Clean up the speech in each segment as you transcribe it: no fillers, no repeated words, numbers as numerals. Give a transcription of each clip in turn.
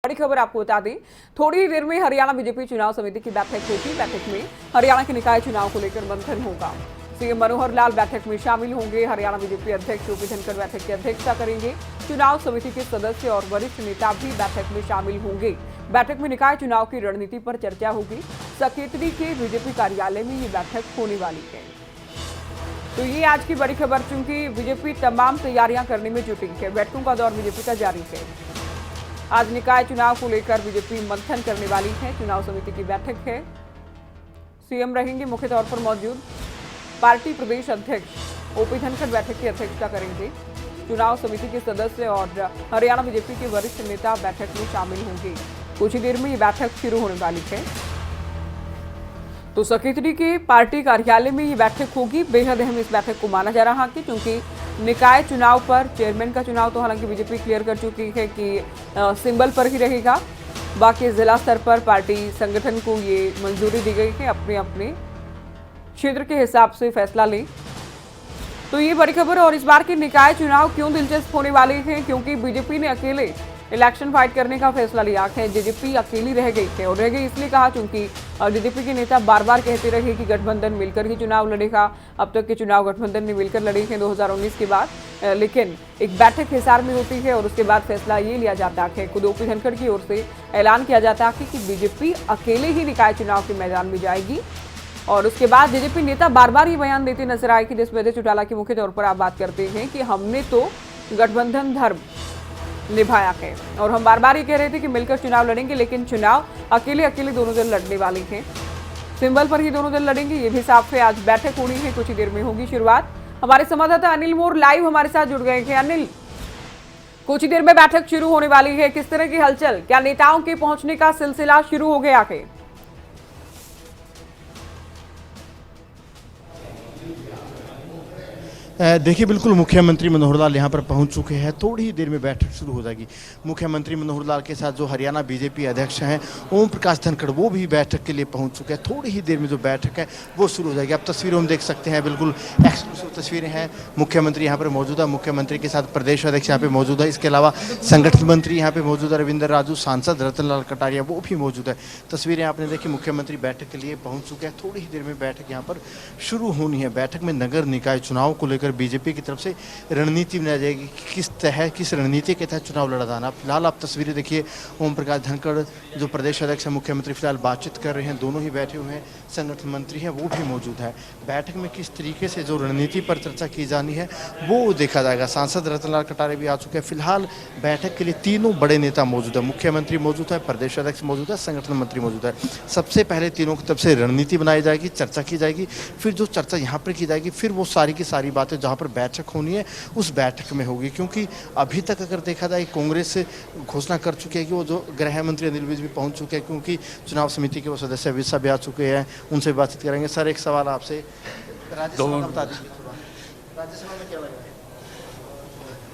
बड़ी खबर आपको बता दें, थोड़ी ही देर में हरियाणा बीजेपी चुनाव समिति की बैठक होगी। बैठक में हरियाणा के निकाय चुनाव को लेकर मंथन होगा। सीएम मनोहर लाल बैठक में शामिल होंगे। हरियाणा बीजेपी अध्यक्ष ओपी धनखड़ बैठक की अध्यक्षता करेंगे। चुनाव समिति के सदस्य और वरिष्ठ नेता भी बैठक में शामिल होंगे। बैठक में निकाय चुनाव की रणनीति पर चर्चा होगी। सकेतड़ी के बीजेपी कार्यालय में ये बैठक होने वाली है। तो ये आज की बड़ी खबर, चूंकि बीजेपी तमाम तैयारियां करने में जुटी है। बैठकों का दौर बीजेपी का जारी है। आज निकाय चुनाव को लेकर बीजेपी मंथन करने वाली है। चुनाव समिति की बैठक है। सीएम रहेंगे मुख्य तौर पर मौजूद। पार्टी प्रदेश अध्यक्ष ओपी धनखड़ बैठक की अध्यक्षता करेंगे। चुनाव समिति के सदस्य और हरियाणा बीजेपी के वरिष्ठ नेता बैठक में शामिल होंगे। कुछ ही देर में ये बैठक शुरू होने वाली है। तो सकेतड़ी के पार्टी कार्यालय में ये बैठक होगी। बेहद अहम इस बैठक को माना जा रहा है क्योंकि निकाय चुनाव पर चेयरमैन का चुनाव तो हालांकि बीजेपी क्लियर कर चुकी है कि सिंबल पर ही रहेगा। बाकी जिला स्तर पर पार्टी संगठन को ये मंजूरी दी गई है अपने अपने क्षेत्र के हिसाब से फैसला लें। तो ये बड़ी खबर। और इस बार के निकाय चुनाव क्यों दिलचस्प होने वाले हैं, क्योंकि बीजेपी ने अकेले इलेक्शन फाइट करने का फैसला लिया है। जेजेपी अकेली रह गई है और रह गई इसलिए कहा क्योंकि जेजेपी के नेता बार बार कहते रहे कि गठबंधन मिलकर ही चुनाव लड़ेगा। अब तक के चुनाव गठबंधन ने मिलकर लड़े हैं 2019 के बाद, लेकिन एक बैठक हिसार में होती है और उसके बाद फैसला ये लिया जाता है। खुद ओपी धनखड़ की ओर से ऐलान किया जाता है कि बीजेपी अकेले ही निकाय चुनाव के मैदान में जाएगी। और उसके बाद जेजेपी नेता बार बार ये बयान देते नजर आए कि जिसमें अजय चौटाला की मुख्य तौर पर आप बात करते हैं कि हमने तो गठबंधन धर्म निभाया है और हम बार बार ये कह रहे थे कि मिलकर चुनाव लड़ेंगे, लेकिन चुनाव अकेले दोनों दल लड़ने वाले हैं। सिंबल पर ही दोनों दल लड़ेंगे, ये भी साफ है। आज बैठक होनी है, कुछ ही देर में होगी शुरुआत। हमारे संवाददाता अनिल मोर लाइव हमारे साथ जुड़ गए हैं। अनिल, कुछ ही देर में बैठक शुरू होने वाली है, किस तरह की हलचल, क्या नेताओं के पहुंचने का सिलसिला शुरू हो गया है? देखिए, बिल्कुल मुख्यमंत्री मनोहर लाल यहाँ पर पहुँच चुके हैं। थोड़ी ही देर में बैठक शुरू हो जाएगी। मुख्यमंत्री मनोहर लाल के साथ जो हरियाणा बीजेपी अध्यक्ष हैं ओम प्रकाश धनखड़, वो भी बैठक के लिए पहुँच चुके हैं। थोड़ी ही देर में जो बैठक है वो शुरू हो जाएगी। अब तस्वीरों में देख सकते हैं, बिल्कुल एक्सक्लूसिव तस्वीरें हैं। मुख्यमंत्री यहाँ पर मौजूद है, मुख्यमंत्री के साथ प्रदेश अध्यक्ष यहाँ पे मौजूद है। इसके अलावा संगठन मंत्री यहाँ पे मौजूद है, रविंद्र राजू, सांसद रतन लाल कटारिया वो भी मौजूद है। तस्वीरें आपने देखी, मुख्यमंत्री बैठक के लिए पहुँच चुके हैं। थोड़ी ही देर में बैठक यहाँ पर शुरू होनी है। बैठक में नगर निकाय चुनाव को लेकर बीजेपी की तरफ से रणनीति बनाई जाएगी, किस रणनीति के तहत चुनाव लड़ा जाना। फिलहाल आप तस्वीरें देखिए, ओम प्रकाश धनखड़ जो प्रदेश अध्यक्ष है, मुख्यमंत्री फिलहाल बातचीत कर रहे हैं, दोनों ही बैठे हुए हैं। संगठन मंत्री हैं वो भी मौजूद है। बैठक में किस तरीके से जो रणनीति पर चर्चा की जानी है वो देखा जाएगा। सांसद रतनलाल कटारिया भी आ चुके हैं। फिलहाल बैठक के लिए तीनों बड़े नेता मौजूद है। मुख्यमंत्री मौजूद है, प्रदेश अध्यक्ष मौजूद है, संगठन मंत्री मौजूद है। सबसे पहले तीनों की तरफ से रणनीति बनाई जाएगी, चर्चा की जाएगी। फिर जो चर्चा यहाँ पर की जाएगी, फिर वो सारी की सारी बातें जहाँ पर बैठक होनी है उस बैठक में होगी। क्योंकि अभी तक अगर देखा जाए, कांग्रेस से घोषणा कर चुके हैं कि वो जो गृह मंत्री अनिल विज भी पहुंच चुके हैं, क्योंकि चुनाव समिति के वो सदस्य विज भी आ चुके हैं, उनसे बातचीत करेंगे। सर, एक सवाल आपसे, राज्यसभा बता दीजिए, राज्यसभा में क्या लग रहा है?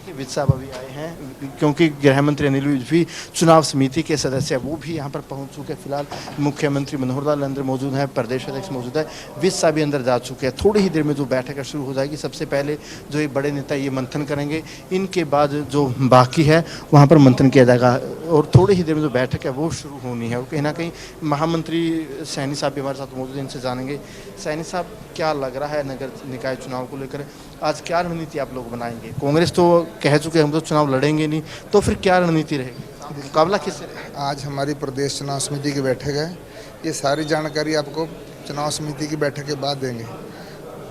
देखिए, विज साहब अभी आए हैं, क्योंकि गृह मंत्री अनिल विज भी चुनाव समिति के सदस्य हैं, वो भी यहाँ पर पहुँच चुके हैं। फिलहाल मुख्यमंत्री मनोहर लाल अंदर मौजूद हैं, प्रदेश अध्यक्ष मौजूद है, विज साहब भी अंदर जा चुके हैं। थोड़ी ही देर में जो बैठक शुरू हो जाएगी। सबसे पहले जो ये बड़े नेता ये मंथन करेंगे, इनके बाद जो बाकी है वहाँ पर मंथन किया जाएगा और थोड़ी ही देर में जो बैठक है वो शुरू होनी है। और कहीं ना कहीं महामंत्री सैनी साहब भी हमारे साथ मौजूद हैं, इनसे जानेंगे। सैनी साहब, क्या लग रहा है नगर निकाय चुनाव को लेकर आज क्या रणनीति आप लोग बनाएंगे? कांग्रेस तो कह चुके हैं हम तो चुनाव लड़ेंगे नहीं, तो फिर क्या रणनीति रहेगी? मुकाबला किससे रहेगा? आज हमारी प्रदेश चुनाव समिति की बैठक है। ये सारी जानकारी आपको चुनाव समिति की बैठक के बाद देंगे,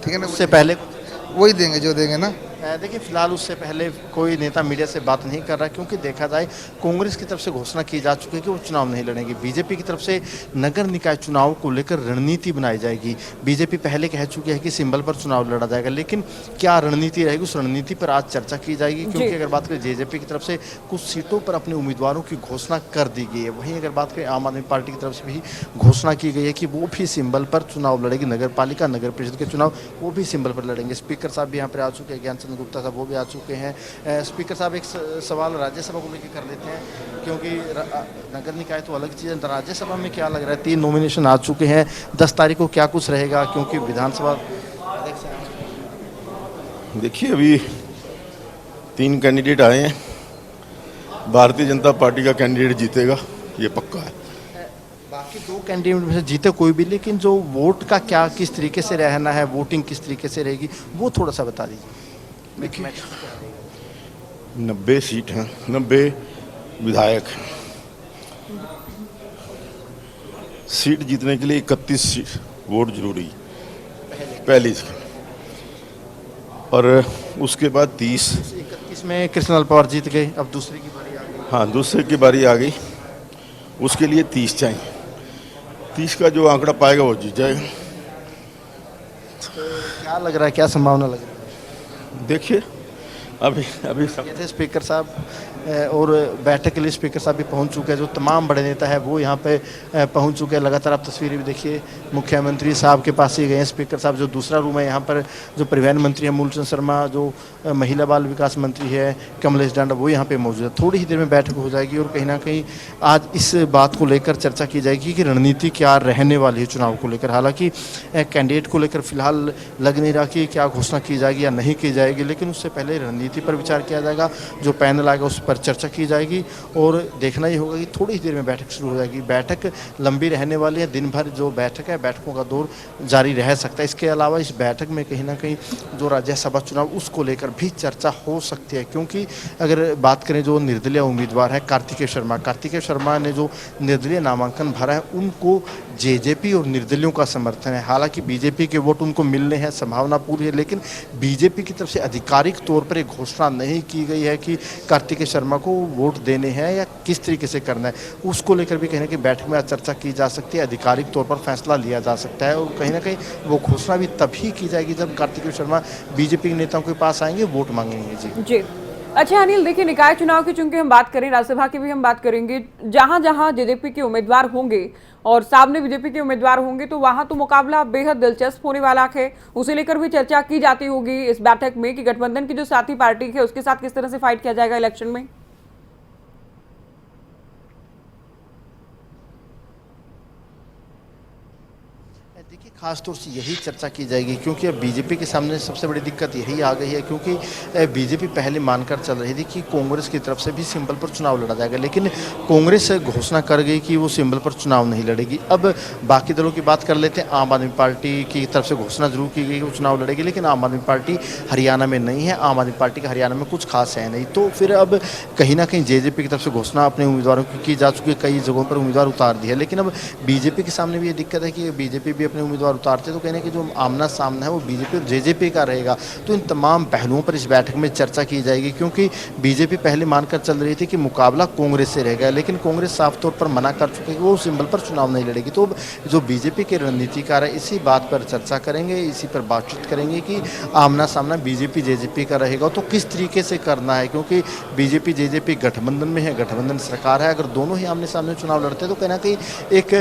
ठीक है ना? उससे पहले वही देंगे जो देंगे ना। देखिए, फिलहाल उससे पहले कोई नेता मीडिया से बात नहीं कर रहा, क्योंकि देखा जाए कांग्रेस की तरफ से घोषणा की जा चुकी है कि वो चुनाव नहीं लड़ेंगे। बीजेपी की तरफ से नगर निकाय चुनाव को लेकर रणनीति बनाई जाएगी। बीजेपी पहले कह चुकी है कि सिंबल पर चुनाव लड़ा जाएगा, लेकिन क्या रणनीति रहेगी उस रणनीति पर आज चर्चा की जाएगी। क्योंकि अगर बात करें जेजेपी की तरफ से कुछ सीटों पर अपने उम्मीदवारों की घोषणा कर दी गई है, वहीं अगर बात करें आम आदमी पार्टी की तरफ से भी घोषणा की गई है कि वो भी सिंबल पर चुनाव लड़ेगी। नगर पालिका, नगर परिषद के चुनाव वो भी सिंबल पर लड़ेंगे। स्पीकर साहब भी यहाँ पर आ चुके हैं, ज्ञान चंद गुप्ता साहब वो भी आ चुके हैं। स्पीकर साहब, एक सवाल राज्यसभा को लेकर कर लेते हैं, क्योंकि नगर निकाय तो अलग चीज़ है, राज्यसभा में क्या लग रहा है? 3 नॉमिनेशन आ चुके हैं, 10 तारीख को क्या कुछ रहेगा? क्योंकि विधानसभा देखिए, अभी 3 कैंडिडेट आए हैं भारतीय जनता पार्टी का कैंडिडेट जीतेगा, ये पक्का है। बाकी दो कैंडिडेट में से जीते कोई भी, लेकिन जो वोट का क्या किस तरीके से रहना है, वोटिंग किस तरीके से रहेगी, वो थोड़ा सा बता दीजिए। देखिए 90 सीट हैं, 90 विधायक हैं। सीट जीतने के लिए 31 सीट वोट जरूरी है पहली से, और उसके बाद 30। 31 में कृष्णलाल पवार जीत गए, अब दूसरे की बारी आ गई। हाँ, दूसरे की बारी आ गई, उसके लिए 30 चाहिए। 30 का जो आंकड़ा पाएगा वो जीत जाएगा। क्या लग रहा है, क्या संभावना लग रही है? देखिए अभी ये थे स्पीकर साहब, और बैठक के लिए स्पीकर साहब भी पहुंच चुके हैं। जो तमाम बड़े नेता है वो यहाँ पे पहुंच चुके हैं। लगातार आप तस्वीरें भी देखिए, मुख्यमंत्री साहब के पास ही गए हैं स्पीकर साहब। जो दूसरा रूम है यहाँ पर, जो परिवहन मंत्री है मूलचंद शर्मा, जो महिला बाल विकास मंत्री है कमलेश डांडा, वो यहाँ पे मौजूद है। थोड़ी ही देर में बैठक हो जाएगी और कहीं ना कहीं आज इस बात को लेकर चर्चा की जाएगी कि रणनीति क्या रहने वाली है चुनाव को लेकर। हालांकि कैंडिडेट को लेकर फिलहाल लग नहीं रहा कि क्या घोषणा की जाएगी या नहीं की जाएगी, लेकिन उससे पहले रणनीति पर विचार किया जाएगा। जो पैनल आएगा उस पर चर्चा की जाएगी और देखना ही होगा कि थोड़ी ही देर में बैठक शुरू हो जाएगी। बैठक लंबी रहने वाली है, दिन भर जो बैठक है, बैठकों का दौर जारी रह सकता है। इसके अलावा इस बैठक में कहीं ना कहीं जो राज्यसभा चुनाव उसको लेकर भी चर्चा हो सकती है, क्योंकि अगर बात करें जो निर्दलीय उम्मीदवार है कार्तिकेय शर्मा ने जो निर्दलीय नामांकन भरा है, उनको जेजेपी और निर्दलियों का समर्थन है। हालांकि बीजेपी के वोट उनको मिलने हैं, संभावना पूरी है, लेकिन बीजेपी की तरफ से आधिकारिक तौर पर एक घोषणा नहीं की गई है कि कार्तिकेय शर्मा को वोट देने हैं या किस तरीके से करना है। उसको लेकर भी कहीं ना कहीं बैठक में आज चर्चा की जा सकती है, आधिकारिक तौर पर फैसला लिया जा सकता है। और कहीं ना कहीं वो घोषणा भी तभी की जाएगी जब कार्तिकेय शर्मा बीजेपी के नेताओं के पास आएंगे, वोट मांगेंगे। जी अच्छा अनिल, देखिए निकाय चुनाव की चूंकि हम बात करें, राज्यसभा की भी हम बात करेंगे, जहां जहां जेजेपी के उम्मीदवार होंगे और सामने बीजेपी के उम्मीदवार होंगे, तो वहां तो मुकाबला बेहद दिलचस्प होने वाला है। उसे लेकर भी चर्चा की जाती होगी इस बैठक में कि गठबंधन की जो साथी पार्टी है उसके साथ किस तरह से फाइट किया जाएगा इलेक्शन में। देखिए खास तौर से यही चर्चा की जाएगी, क्योंकि अब बीजेपी के सामने सबसे बड़ी दिक्कत यही आ गई है, क्योंकि बीजेपी पहले मानकर चल रही थी कि कांग्रेस की तरफ से भी सिंबल पर चुनाव लड़ा जाएगा, लेकिन कांग्रेस घोषणा कर गई कि वो सिंबल पर चुनाव नहीं लड़ेगी। अब बाकी दलों की बात कर लेते हैं। आम आदमी पार्टी की तरफ से घोषणा जरूर की गई कि वो चुनाव लड़ेगी, लेकिन आम आदमी पार्टी हरियाणा में नहीं है, आम आदमी पार्टी का हरियाणा में कुछ खास है नहीं। तो फिर अब कहीं ना कहीं जेजेपी की तरफ से घोषणा अपने उम्मीदवारों की जा चुकी है, कई जगहों पर उम्मीदवार उतार दिया, लेकिन अब बीजेपी के सामने भी ये दिक्कत है कि बीजेपी भी अपने उम्मीदवार उतारते, तो कहने कि जो आमना सामना है वो बीजेपी और जेजेपी का रहेगा। तो इन तमाम पहलुओं पर इस बैठक में चर्चा की जाएगी, क्योंकि बीजेपी पहले मानकर चल रही थी कि मुकाबला कांग्रेस से रहेगा, लेकिन कांग्रेस साफ तौर पर मना कर चुकी है कि वो सिंबल पर चुनाव नहीं लड़ेगी। तो जो बीजेपी के रणनीतिकार है इसी बात पर चर्चा करेंगे, इसी पर बातचीत करेंगे कि आमना सामना बीजेपी जेजेपी का रहेगा तो किस तरीके से करना है, क्योंकि बीजेपी जेजेपी गठबंधन में है, गठबंधन सरकार है। अगर दोनों ही आमने सामने चुनाव लड़ते हैं तो कहीं ना कहीं एक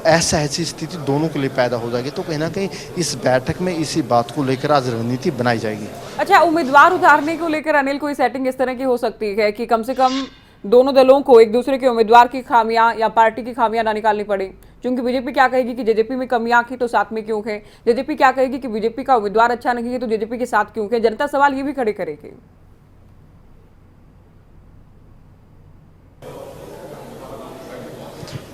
ऐसी स्थिति दोनों के लिए पैदा हो जाएगी। तो कहीं ना कहीं इस बैठक में इसी बात को लेकर आज रणनीति बनाई जाएगी। अच्छा, उम्मीदवार उतारने को लेकर अनिल कोई सेटिंग इस तरह की हो सकती है कि कम से कम दोनों दलों को एक दूसरे के उम्मीदवार की खामियां या पार्टी की खामियां ना निकालनी पड़े? क्योंकि बीजेपी क्या कहेगी कि जेजेपी में कमियां थी तो साथ में क्यों है, जेजेपी क्या कहेगी कि बीजेपी का उम्मीदवार अच्छा नहीं है तो जेजेपी के साथ क्यों है। जनता सवाल ये भी खड़े करेगी।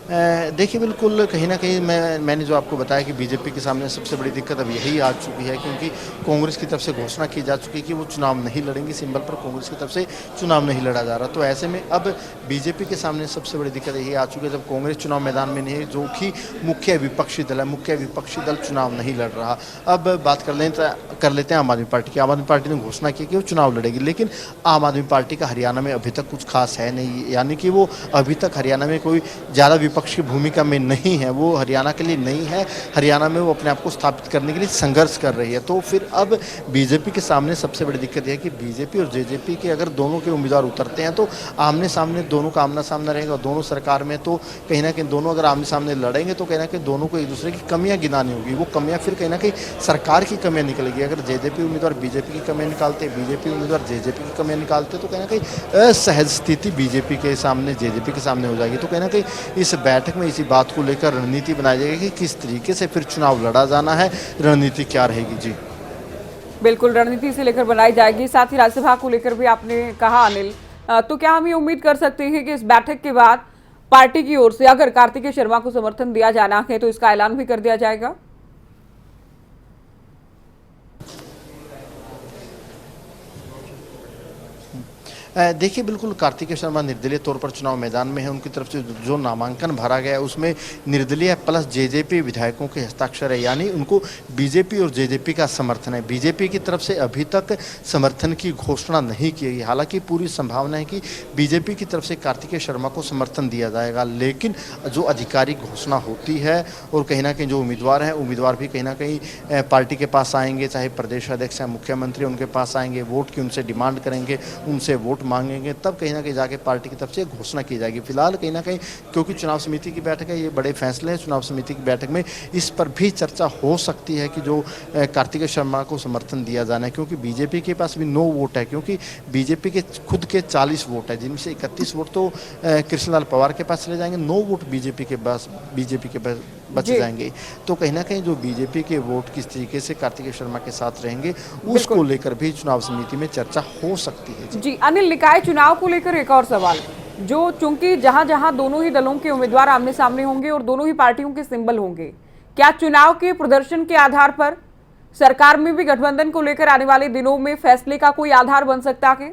देखिए बिल्कुल कहीं ना कहीं मैंने जो आपको बताया कि बीजेपी के सामने सबसे बड़ी दिक्कत अब यही आ चुकी है, क्योंकि कांग्रेस की तरफ से घोषणा की जा चुकी है कि वो चुनाव नहीं लड़ेंगे, सिंबल पर कांग्रेस की तरफ से चुनाव नहीं लड़ा जा रहा। तो ऐसे में अब बीजेपी के सामने सबसे बड़ी दिक्कत यही आ चुकी है, जब कांग्रेस चुनाव मैदान में नहीं है, जो कि मुख्य विपक्षी दल है, मुख्य विपक्षी दल चुनाव नहीं लड़ रहा। अब बात कर लेते हैं आम आदमी पार्टी की। आम आदमी पार्टी ने घोषणा की कि वो चुनाव लड़ेगी, लेकिन आम आदमी पार्टी का हरियाणा में अभी तक कुछ खास है नहीं, यानी कि वो अभी तक हरियाणा में कोई ज़्यादा विपक्ष की भूमिका में नहीं है, वो हरियाणा के लिए नहीं है। हरियाणा में वो अपने आप को स्थापित करने के लिए संघर्ष कर रही है। तो फिर अब बीजेपी के सामने सबसे बड़ी दिक्कत यह है कि बीजेपी और जेजेपी के अगर दोनों के उम्मीदवार उतरते हैं तो आमने सामने दोनों का आमना सामना रहेगा, दोनों सरकार में। तो कहीं ना कहीं दोनों अगर आमने सामने लड़ेंगे तो कहीं ना कहीं दोनों को एक दूसरे की कमियां गिनानी होगी। वो कमियां फिर कहीं ना कहीं सरकार की कमियां निकलेगी। अगर जेजेपी उम्मीदवार बीजेपी की कमियां निकालते, बीजेपी उम्मीदवार जेजेपी की कमियां निकालते, तो कहीं ना कहीं असहज स्थिति बीजेपी के सामने जेजेपी के सामने हो जाएगी। तो कहीं ना कहीं इस बैठक में इसी बात को लेकर रणनीति बनाई जाएगी कि किस तरीके से फिर चुनाव लड़ा जाना है, रणनीति क्या रहेगी। जी बिल्कुल, रणनीति से लेकर बनाई जाएगी। साथ ही राज्यसभा को लेकर भी आपने कहा अनिल तो क्या हम ये उम्मीद कर सकते हैं कि इस बैठक के बाद पार्टी की ओर से अगर कार्तिकेय शर्मा को समर्थन दिया जाना है तो इसका ऐलान भी कर दिया जाएगा? देखिए बिल्कुल कार्तिकेय शर्मा निर्दलीय तौर पर चुनाव मैदान में है। उनकी तरफ से जो नामांकन भरा गया है उसमें निर्दलीय प्लस जेजेपी विधायकों के हस्ताक्षर है, यानी उनको बीजेपी और जेजेपी का समर्थन है। बीजेपी की तरफ से अभी तक समर्थन की घोषणा नहीं की गई। हालांकि पूरी संभावना है कि बीजेपी की तरफ से कार्तिकेय शर्मा को समर्थन दिया जाएगा, लेकिन जो आधिकारिक घोषणा होती है और कहीं ना कहीं जो उम्मीदवार हैं, उम्मीदवार भी कहीं ना कहीं पार्टी के पास आएंगे, चाहे प्रदेश अध्यक्ष या मुख्यमंत्री उनके पास आएंगे, वोट की उनसे डिमांड करेंगे, उनसे वोट मांगेंगे, तब कहीं ना कहीं जाके पार्टी की तरफ से घोषणा की जाएगी। फिलहाल कहीं ना कहीं क्योंकि चुनाव समिति की बैठक है, ये बड़े फैसले हैं, चुनाव समिति की बैठक में इस पर भी चर्चा हो सकती है कि जो कार्तिकेय शर्मा को समर्थन दिया जाना है, क्योंकि बीजेपी के पास भी 9 वोट है, क्योंकि बीजेपी के खुद के 40 वोट है, जिनमें से 31 वोट तो कृष्णलाल पवार के पास चले जाएंगे, 9 वोट बीजेपी के पास बच जाएंगे। तो कहीं ना कहीं जो बीजेपी के वोट किस तरीके से कार्तिकेय शर्मा के साथ रहेंगे उसको लेकर भी चुनाव समिति में चर्चा हो सकती है। जी अनिल, निकाय चुनाव को लेकर एक और सवाल, जो चूंकि जहां जहां दोनों ही दलों के उम्मीदवार आमने सामने होंगे और दोनों ही पार्टियों के सिंबल होंगे, क्या चुनाव के प्रदर्शन के आधार पर सरकार में भी गठबंधन को लेकर आने वाले दिनों में फैसले का कोई आधार बन सकता है?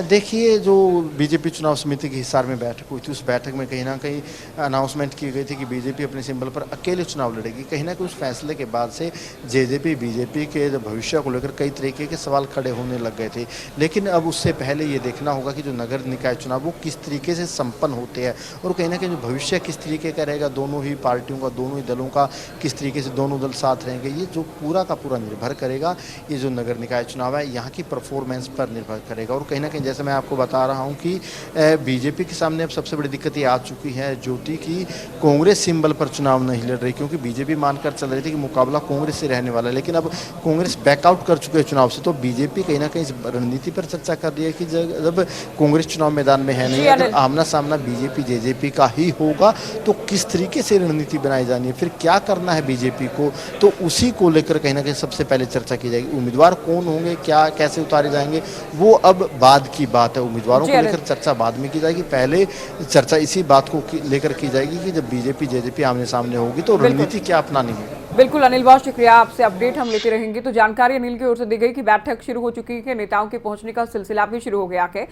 देखिए जो बीजेपी चुनाव समिति की हिसार में बैठक हुई थी, उस बैठक में कहीं ना कहीं अनाउंसमेंट की गई थी कि बीजेपी अपने सिंबल पर अकेले चुनाव लड़ेगी। कहीं ना कहीं उस फैसले के बाद से जेजेपी बीजेपी के भविष्य को लेकर कई तरीके के सवाल खड़े होने लग गए थे। लेकिन अब उससे पहले ये देखना होगा कि जो नगर निकाय चुनाव वो किस तरीके से संपन्न होते हैं और कहीं ना कहीं जो भविष्य किस तरीके का रहेगा, दोनों ही पार्टियों का, दोनों ही दलों का किस तरीके से दोनों दल साथ रहेंगे, ये जो पूरा का पूरा निर्भर करेगा। ये जो नगर निकाय चुनाव है यहाँ की परफॉर्मेंस पर निर्भर करेगा। और कहीं ना कहीं जैसे मैं आपको बता रहा हूं कि बीजेपी के सामने अब सबसे बड़ी दिक्कत ये आ चुकी है ज्योति की कांग्रेस सिंबल पर चुनाव नहीं लड़ रही, क्योंकि बीजेपी मानकर चल रही थी कि मुकाबला कांग्रेस से रहने वाला है, लेकिन अब कांग्रेस बैकआउट कर चुके हैं चुनाव से। तो बीजेपी कहीं ना कहीं इस रणनीति पर चर्चा कर रही है कि जब कांग्रेस चुनाव मैदान में है नहीं, अगर आमना सामना बीजेपी जेजेपी का ही होगा तो किस तरीके से रणनीति बनाई जानी है, फिर क्या करना है बीजेपी को, तो उसी को लेकर कहीं ना कहीं सबसे पहले चर्चा की जाएगी। उम्मीदवार कौन होंगे, क्या कैसे उतारे जाएंगे, वो अब बाद की बात है। उम्मीदवारों को लेकर चर्चा बाद में की जाएगी, पहले चर्चा इसी बात को लेकर की जाएगी कि जब बीजेपी जेजेपी आमने सामने होगी तो रणनीति क्या अपनानी है। बिल्कुल अनिल, बहुत शुक्रिया, आपसे अपडेट हम लेते रहेंगे। तो जानकारी अनिल की ओर से दी गई कि बैठक शुरू हो चुकी है, नेताओं के पहुंचने का सिलसिला भी शुरू हो गया है।